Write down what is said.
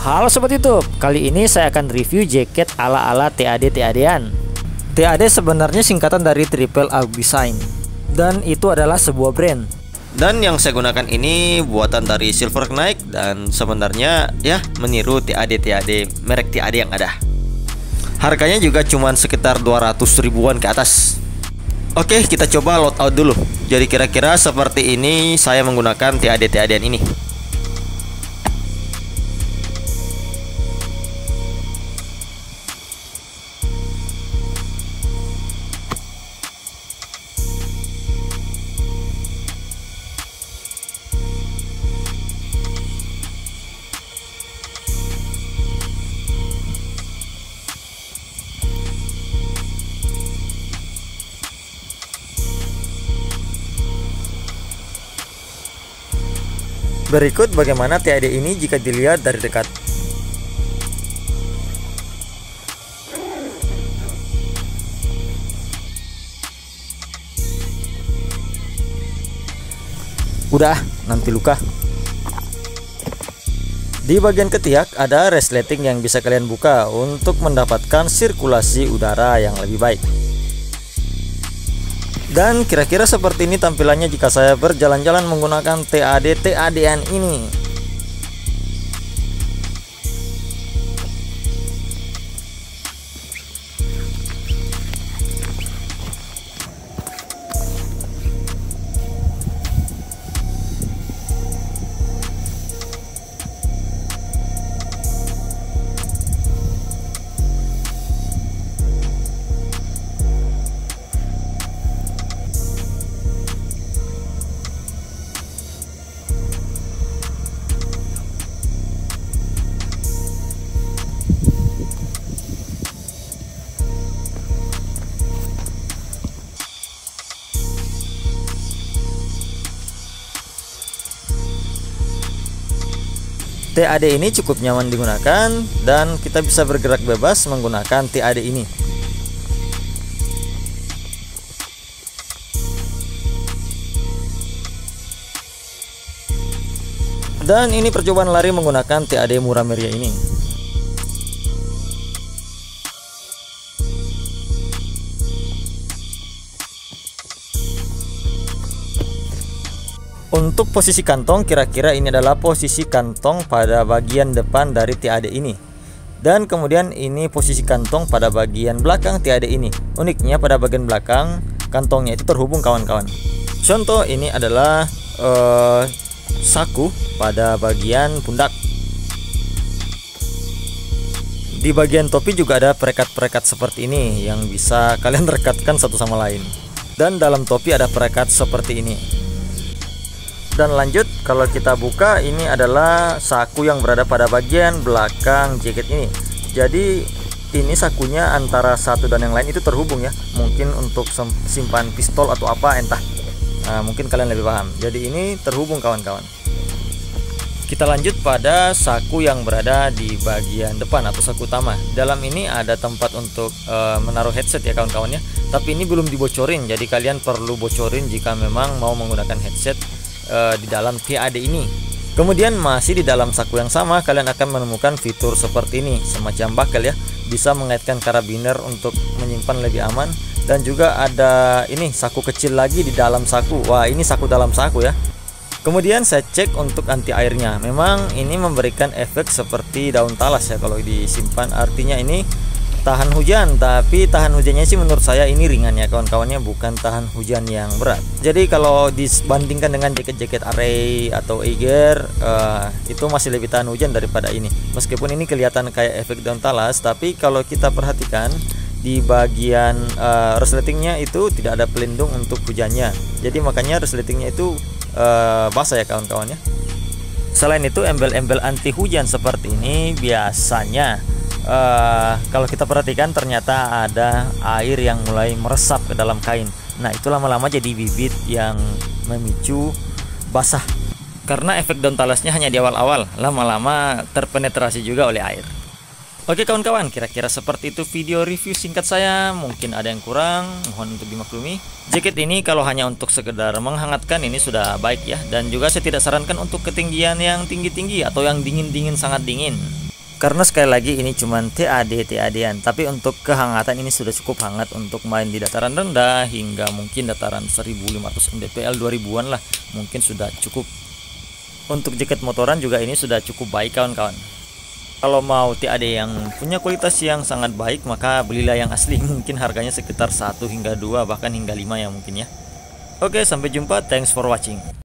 Halo Sobat YouTube, kali ini saya akan review jaket ala-ala TAD-TAD-an. TAD sebenarnya singkatan dari Triple A Design, dan itu adalah sebuah brand. Dan yang saya gunakan ini buatan dari Silver Knight, dan sebenarnya ya meniru TAD-TAD merek TAD yang ada. Harganya juga cuma sekitar 200 ribuan ke atas. Oke, kita coba loadout dulu. Jadi kira-kira seperti ini saya menggunakan TAD-TAD-an ini. Berikut bagaimana TAD ini jika dilihat dari dekat. Udah, nanti luka. Di bagian ketiak ada resleting yang bisa kalian buka untuk mendapatkan sirkulasi udara yang lebih baik. Dan kira-kira seperti ini tampilannya jika saya berjalan-jalan menggunakan TAD-TAD-an ini. TAD ini cukup nyaman digunakan dan kita bisa bergerak bebas menggunakan TAD ini. Dan ini percobaan lari menggunakan TAD Murah Meriah ini. Untuk posisi kantong, kira-kira ini adalah posisi kantong pada bagian depan dari TAD ini. Dan kemudian ini posisi kantong pada bagian belakang TAD ini. Uniknya pada bagian belakang kantongnya itu terhubung kawan-kawan. Contoh ini adalah saku pada bagian pundak. Di bagian topi juga ada perekat-perekat seperti ini yang bisa kalian rekatkan satu sama lain. Dan dalam topi ada perekat seperti ini. Dan lanjut, kalau kita buka, ini adalah saku yang berada pada bagian belakang jaket ini. Jadi ini sakunya antara satu dan yang lain itu terhubung ya. Mungkin untuk simpan pistol atau apa entah. Nah, mungkin kalian lebih paham. Jadi ini terhubung kawan-kawan. Kita lanjut pada saku yang berada di bagian depan atau saku utama. Dalam ini ada tempat untuk menaruh headset ya kawan-kawan ya. Tapi ini belum dibocorin. Jadi kalian perlu bocorin jika memang mau menggunakan headset di dalam TAD ini. Kemudian masih di dalam saku yang sama kalian akan menemukan fitur seperti ini, semacam buckle ya, bisa mengaitkan karabiner untuk menyimpan lebih aman. Dan juga ada ini saku kecil lagi di dalam saku. Wah, ini saku dalam saku ya. Kemudian saya cek untuk anti airnya. Memang ini memberikan efek seperti daun talas ya kalau disimpan, artinya ini tahan hujan, tapi tahan hujannya sih menurut saya ini ringan ya kawan-kawannya, bukan tahan hujan yang berat. Jadi kalau dibandingkan dengan jaket-jaket Array atau Eiger, itu masih lebih tahan hujan daripada ini. Meskipun ini kelihatan kayak efek daun talas, tapi kalau kita perhatikan di bagian resletingnya itu tidak ada pelindung untuk hujannya. Jadi makanya resletingnya itu basah ya kawan-kawannya. Selain itu embel-embel anti hujan seperti ini biasanya kalau kita perhatikan ternyata ada air yang mulai meresap ke dalam kain. Nah itu lama-lama jadi bibit yang memicu basah. Karena efek daun talasnya hanya di awal-awal, lama-lama terpenetrasi juga oleh air. Oke kawan-kawan, kira-kira seperti itu video review singkat saya. Mungkin ada yang kurang, mohon untuk dimaklumi. Jaket ini kalau hanya untuk sekedar menghangatkan ini sudah baik ya. Dan juga saya tidak sarankan untuk ketinggian yang tinggi-tinggi atau yang dingin-dingin sangat dingin. Karena sekali lagi ini cuman TAD-an, tapi untuk kehangatan ini sudah cukup hangat untuk main di dataran rendah hingga mungkin dataran 1500 mdpl 2000-an lah, mungkin sudah cukup. Untuk jaket motoran juga ini sudah cukup baik kawan-kawan. Kalau mau TAD yang punya kualitas yang sangat baik, maka belilah yang asli. Mungkin harganya sekitar 1 hingga 2 bahkan hingga 5 ya mungkin ya. Oke, sampai jumpa, thanks for watching.